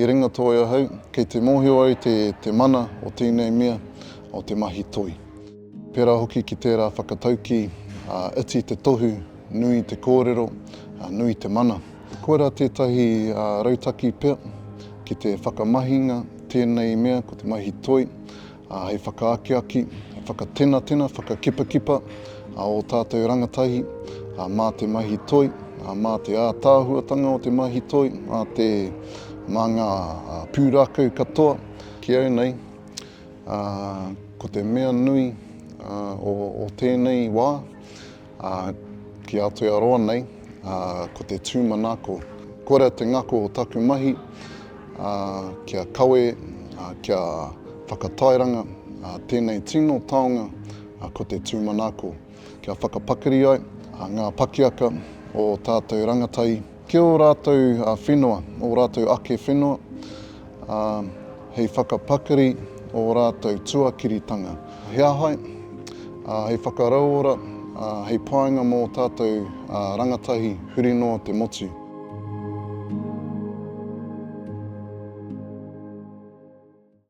I ringa tōia hau, kei te mōhio au te mana o tēnei mea o te mahi toi. Pērā hoki ki tērā whakatauki, iti te tohu, nui te kōrero, nui te mana. Koera tētahi rautaki pea ki te whakamahinga tēnei mea ko te mahi toi, hei whakaakiaki, hei whakatena, whakakipakipa o tātou rangatahi, mā te mahi toi, mā te ātāhuatanga o te mahi toi, mā ngā pūrākau katoa. Ki au nei, ko te mea nui o tēnei wā, ki Aotearoa nei, ko te tūmanako. Koera te ngako o taku mahi, kia kawe, kia whakatairanga, tēnei tino taonga ko te tūmanako. Kia whakapakari ai, ngā pakiaka o tātou rangatahi. Kia o rātou whenua, o rātou ake whenua, hei whakapakari o rātou tuakiritanga. He ahai, hei whakarauora, hei painga mō tātou rangatahi huri noa te motu.